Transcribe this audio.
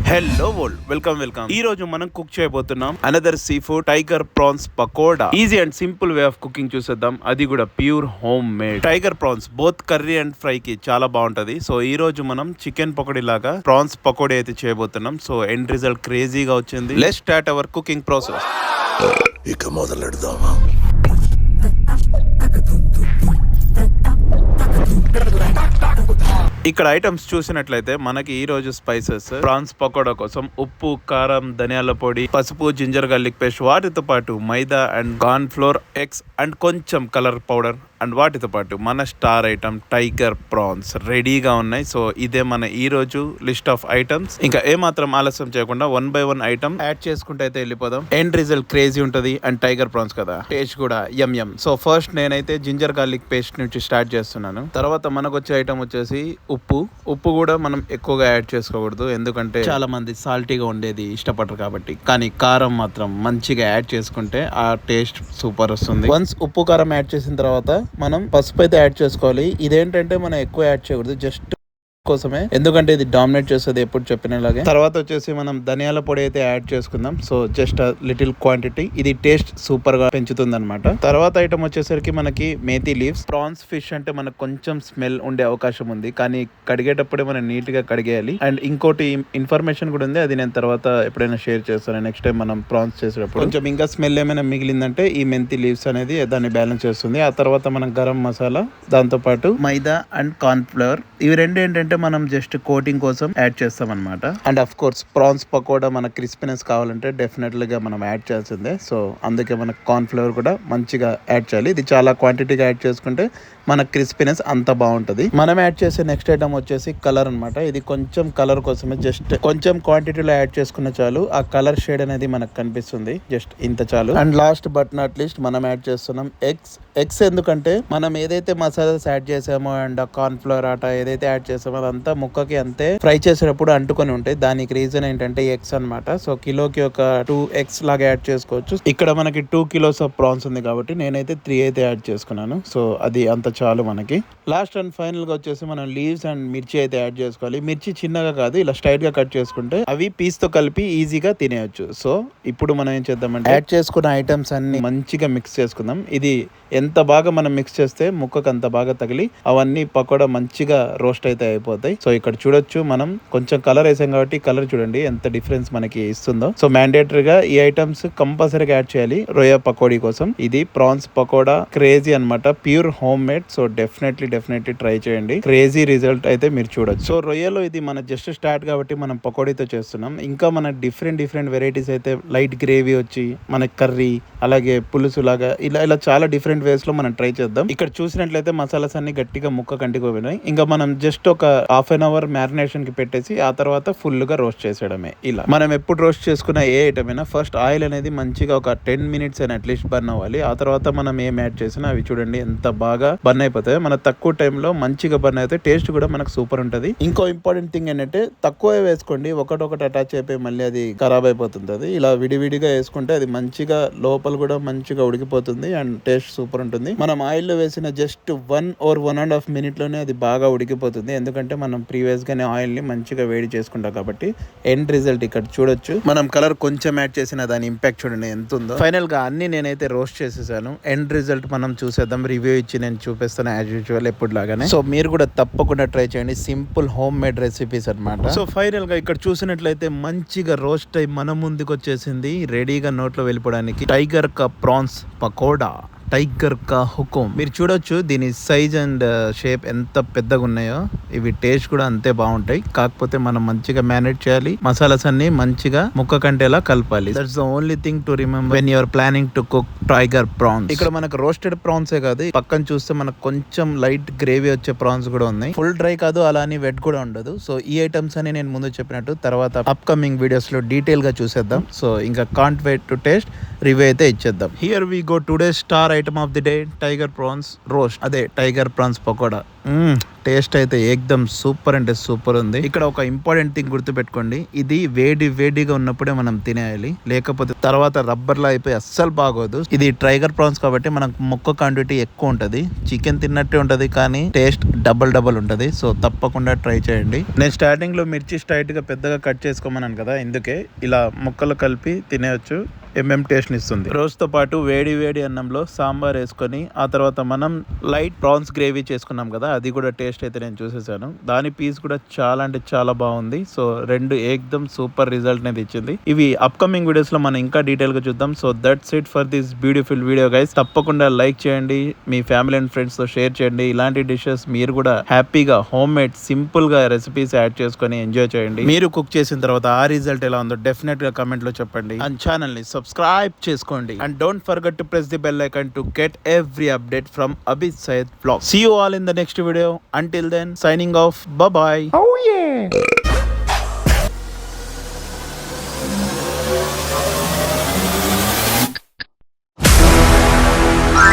Hello world, welcome ఈ రోజు మనం కుక్ చేయబోతున్నాం another sea food tiger prawns pakoda. Easy and simple way of cooking చూసేద్దాం, అది కూడా pure home made. Tiger prawns both curry and fry కి చాలా బాగుంటది. సో ఈ రోజు మనం చికెన్ పకోడీ లాగా ప్రాన్స్ పకోడీ అయితే చేయబోతున్నాం. సో ఎండ్ రిజల్ట్ క్రేజీగా వచ్చింది. Let's start our cooking process. ఇక మొదలెడదామా? ఇక్కడ ఐటమ్స్ చూసినట్లయితే మనకి ఈ రోజు స్పైసెస్ ప్రాన్స్ పకోడా కోసం ఉప్పు, కారం, ధనియాల పొడి, పసుపు, జింజర్ గార్లిక్ పేస్ట్, వాటితో పాటు maida and corn flour, eggs and కొంచెం కలర్ పౌడర్ అండ్ వాటితో పాటు మన స్టార్ ఐటమ్ టైగర్ ప్రాన్స్ రెడీగా ఉన్నాయి. సో ఇదే మన ఈ రోజు లిస్ట్ ఆఫ్ ఐటమ్స్. ఇంకా ఏమాత్రం ఆలస్యం చేయకుండా 1 by 1 ఐటమ్ యాడ్ చేసుకుంటే అయితే వెళ్ళిపోదాం. ఎండ్ రిజల్ట్ క్రేజీ ఉంటది అండ్ టైగర్ ప్రాన్స్ కదా, టేస్ట్ కూడా యమ్. సో ఫస్ట్ నేనైతే జింజర్ గార్లిక్ పేస్ట్ నుంచి స్టార్ట్ చేస్తున్నాను. తర్వాత మనకు వచ్చే ఐటమ్ వచ్చేసి ఉప్పు కూడా మనం ఎక్కువగా యాడ్ చేసుకోకూడదు, ఎందుకంటే చాలా మంది సాల్టీగా ఉండేది ఇష్టపడరు కాబట్టి. కానీ కారం మాత్రం మంచిగా యాడ్ చేసుకుంటే ఆ టేస్ట్ సూపర్ వస్తుంది. వన్స్ ఉప్పు కారం యాడ్ చేసిన తర్వాత మనం పసుపు అయితే యాడ్ చేసుకోవాలి. ఇదేంటంటే మనం ఎక్కువ యాడ్ చేయకూడదు, జస్ట్ కోసమే, ఎందుకంటే ఇది డామినేట్ చేస్తుంది ఎప్పుడు చెప్పినలాగే. తర్వాత వచ్చేసి మనం ధనియాల పొడి అయితే యాడ్ చేసుకుందాం. సో జస్ట్ లిటిల్ క్వాంటిటీ, ఇది టేస్ట్ సూపర్ గా పెంచుతుంది అనమాట. తర్వాత ఐటమ్ వచ్చేసరికి మనకి మేథీ లీవ్స్. ప్రాన్స్ ఫిష్ అంటే మనకు కొంచెం స్మెల్ ఉండే అవకాశం ఉంది, కానీ కడిగేటప్పుడే మనం నీట్ గా కడిగేయాలి. అండ్ ఇంకోటి ఇన్ఫర్మేషన్ కూడా ఉంది, అది నేను తర్వాత ఎప్పుడైనా షేర్ చేస్తాను నెక్స్ట్ టైం మనం ప్రాన్స్ చేసేటప్పుడు. కొంచెం ఇంకా స్మెల్ ఏమైనా మిగిలిందంటే ఈ మెంతి లీవ్స్ అనేది దాన్ని బ్యాలెన్స్ చేస్తుంది. ఆ తర్వాత మనం గరం మసాలా, దాంతో పాటు మైదా అండ్ కార్న్ ఫ్లవర్, ఇవి రెండు ఏంటంటే మనం జస్ట్ కోటింగ్ కోసం యాడ్ చేస్తాం అనమాట. And of course prawns pakoda మన క్రిస్పీనెస్ కావాలంటే డెఫినెట్లీగా మనం యాడ్ చేయాల్సిందే. సో అందుకే మనకు కార్న్ ఫ్లేవర్ కూడా మంచిగా యాడ్ చేయాలి. ఇది చాలా క్వాంటిటీగా యాడ్ చేసుకుంటే మన క్రిస్పీనెస్ అంత బాగుంటది. మనం యాడ్ చేసే నెక్స్ట్ ఐటమ్ వచ్చేసి కలర్ అనమాట. ఇది కొంచెం కలర్ కోసమే, జస్ట్ కొంచెం క్వాంటిటీలో యాడ్ చేసుకున్న చాలు, ఆ కలర్ షేడ్ అనేది మనకు కనిపిస్తుంది. జస్ట్ ఇంత చాలు. And last but not least మనం యాడ్ చేస్తున్నాం ఎగ్స్ ఎందుకంటే మనం ఏదైతే మసాలాస్ యాడ్ చేసామో అండ్ కార్న్ ఫ్లోర్ ఆట ఏదైతే యాడ్ చేసామో అదంతా ముక్కకి అంతే ఫ్రై చేసేటప్పుడు అంటుకొని ఉంటాయి. దానికి రీజన్ ఏంటంటే ఎగ్స్ అనమాట. సో కిలోకి ఒక 2 eggs లాగా యాడ్ చేసుకోవచ్చు. ఇక్కడ మనకి 2 kilos ఆఫ్ ప్రాన్స్ ఉంది కాబట్టి నేనైతే 3 అయితే యాడ్ చేసుకున్నాను. సో అది అంత చాలు మనకి. లాస్ట్ అండ్ ఫైనల్ గా వచ్చేసి మనం లీవ్స్ అండ్ మిర్చి అయితే యాడ్ చేసుకోవాలి. మిర్చి చిన్నగా కాదు, ఇలా స్ట్రైట్ గా కట్ చేసుకుంటే అవి పీస్ తో కలిపి ఈజీగా తినేయచ్చు. సో ఇప్పుడు మనం ఏం చేద్దామంటే యాడ్ చేసుకున్న ఐటమ్స్ అన్ని మంచిగా మిక్స్ చేసుకుందాం. ఇది ఎంత బాగా మనం మిక్స్ చేస్తే ముక్కకు అంత బాగా తగిలి అవన్నీ పకోడా మంచిగా రోస్ట్ అయితే అయిపోతాయి. సో ఇక్కడ చూడొచ్చు, మనం కొంచెం కలర్ వేసాం కాబట్టి కలర్ చూడండి ఎంత డిఫరెన్స్ మనకి ఇస్తుందో. సో మ్యాండేటరీగా ఈ ఐటమ్స్ కంపల్సరీగా యాడ్ చేయాలి రొయ్య పకోడీ కోసం. ఇది ప్రాన్స్ పకోడా క్రేజీ అనమాట, pure home made. So definitely try చేయండి, క్రేజీ రిజల్ట్ అయితే మీరు చూడొచ్చు. సో రొయ్యలో ఇది మన జస్ట్ స్టార్ట్ కాబట్టి మనం పకోడీతో చేస్తున్నాం. ఇంకా మన డిఫరెంట్ వెరైటీస్ అయితే లైట్ గ్రేవీ వచ్చి మన కర్రీ, అలాగే పులుసు లాగా ఇలా చాలా డిఫరెంట్ వేస్ లో మనం ట్రై చేద్దాం. ఇక్కడ చూసినట్లయితే మసాలాస్ అన్ని గట్టిగా ముక్క కంటిపోయినాయి. ఇంకా మనం జస్ట్ ఒక హాఫ్ అన్ అవర్ మ్యారినేషన్ కి పెట్టేసి ఆ తర్వాత ఫుల్ గా రోస్ట్ చేసేయడమే. ఇలా మనం ఎప్పుడు రోస్ట్ చేసుకున్న ఏ ఐటమ్ అయినా ఫస్ట్ ఆయిల్ అనేది మంచిగా ఒక 10 minutes అయినా అట్లీస్ట్ బర్న్ అవ్వాలి. ఆ తర్వాత మనం ఏం యాడ్ చేసినా అవి చూడండి ఎంత బాగా బర్న్ అయిపోతాయి. మన తక్కువ టైంలో మంచిగా బర్న్ అయితే టేస్ట్ కూడా మనకు సూపర్ ఉంటది. ఇంకో ఇంపార్టెంట్ థింగ్ ఏంటంటే తక్కువే వేసుకోండి, ఒకటొకటి అటాచ్ అయిపోయి మళ్ళీ అది ఖరాబ్ అయిపోతుంది. అది ఇలా విడివిడిగా వేసుకుంటే అది మంచిగా లోపల కూడా మంచిగా ఉడికిపోతుంది అండ్ టేస్ట్ సూపర్ ఉంటుంది. మనం ఆయిల్ లో వేసిన జస్ట్ 1 or 1.5 minutes లోనే అది బాగా ఉడికిపోతుంది, ఎందుకంటే మనం ప్రీవియస్ గానే ఆయిల్ ని మంచిగా వేడి చేసుకుంటాం కాబట్టి. ఎండ్ రిజల్ట్ ఇక్కడ చూడొచ్చు, మనం కలర్ కొంచెం యాడ్ చేసిన దాని ఇంపాక్ట్ చూడండి ఎంత ఉందో. ఫైనల్ గా అన్ని నేనైతే రోస్ట్ చేసేసాను. ఎండ్ రిజల్ట్ మనం చూసేద్దాం, రివ్యూ ఇచ్చి నేను చూపిస్తాను యాజ్ యూజువల్ ఎప్పుడు లాగానే. సో మీరు కూడా తప్పకుండా ట్రై చేయండి, సింపుల్ హోమ్ మేడ్ రెసిపీస్ అనమాట. సో ఫైనల్ గా ఇక్కడ చూసినట్లయితే మంచిగా రోస్ట్ అయి మన ముందుకు వచ్చేసింది, రెడీగా నోట్లో వెళ్ళిపోవడానికి టైగర్ కా ప్రాన్స్ పకోడా, టైగర్ కా హుకుం. మీరు చూడొచ్చు దీని సైజ్ అండ్ షేప్ ఎంత పెద్దగా ఉన్నాయో. ఇవి టేస్ట్ కూడా అంతే బాగుంటాయి, కాకపోతే మనం మంచిగా మ్యారినేట్ చేయాలి, మసాలాస్ అన్ని మంచిగా ముక్క కంటేలా కలపాలి. That's the only thing to remember when you're planning to cook tiger prawns. ఇక్కడ మనకు రోస్టెడ్ ప్రాన్సే కాదు, పక్కన చూస్తే మనకు కొంచెం లైట్ గ్రేవీ వచ్చే ప్రాన్స్ కూడా ఉన్నాయి. ఫుల్ డ్రై కాదు, అలా అని వెట్ కూడా ఉండదు. సో ఈ ఐటమ్స్ అని నేను ముందు చెప్పినట్టు తర్వాత అప్కమింగ్ వీడియోస్ లో డీటెయిల్ గా చూసేద్దాం. సో ఇంకా can't wait to taste, review అయితే ఇచ్చేద్దాం. Here we go today star item of the day, tiger prawns roast, అదే టైగర్ ప్రాన్స్ పకోడా. టేస్ట్ అయితే ఏకదమ్ సూపర్ అంటే సూపర్ ఉంది. ఇక్కడ ఒక ఇంపార్టెంట్ థింగ్ గుర్తు పెట్టుకోండి, ఇది వేడిగా ఉన్నప్పుడే మనం తినేయాలి, లేకపోతే తర్వాత రబ్బర్ లా అయిపోయి అస్సలు బాగోదు. ఇది టైగర్ ప్రాన్స్ కాబట్టి మనకు ముక్క క్వాంటిటీ ఎక్కువ ఉంటది, చికెన్ తిన్నట్టే ఉంటది కానీ టేస్ట్ డబల్ ఉంటది. సో తప్పకుండా ట్రై చేయండి. నేను స్టార్టింగ్ లో మిర్చి స్ట్రైట్ గా పెద్దగా కట్ చేసుకోమన్నాను కదా, ఇందుకే ఇలా ముక్కలు కలిపి తినేయచ్చు. టేస్ట్ ఇస్తుంది. రోజుతో పాటు వేడి అన్నంలో సాంబార్ వేసుకొని ఆ తర్వాత మనం లైట్ ప్రాన్స్ గ్రేవీ చేసుకున్నాం కదా, అది కూడా టేస్ట్ అయితే నేను చూసేసాను. దాని పీస్ కూడా చాలా అంటే చాలా బాగుంది. సో రెండు ఏకదమ్ సూపర్ రిజల్ట్ అనేది ఇచ్చింది. ఇవి అప్కమింగ్ వీడియోస్ లో మనం ఇంకా డీటెయిల్ గా చూద్దాం. So that's it for this beautiful video guys. తప్పకుండా లైక్ చేయండి, మీ ఫ్యామిలీ అండ్ ఫ్రెండ్స్ తో షేర్ చేయండి. ఇలాంటి డిషెస్ మీరు కూడా హ్యాపీగా హోమ్ మేడ్ సింపుల్ గా రెసిపీస్ యాడ్ చేసుకొని ఎంజాయ్ చేయండి. మీరు కుక్ చేసిన తర్వాత ఆ రిజల్ట్ ఎలా ఉందో డెఫినెట్ గా కమెంట్ లో చెప్పండి. అండ్ ఛానల్ ని సబ్స్క్రైబ్ చేసుకోండి. And don't forget to press the bell icon to get every update from Abid Syed Vlog. See you all in the next video. Until then, signing off. Bye bye. Oh yeah.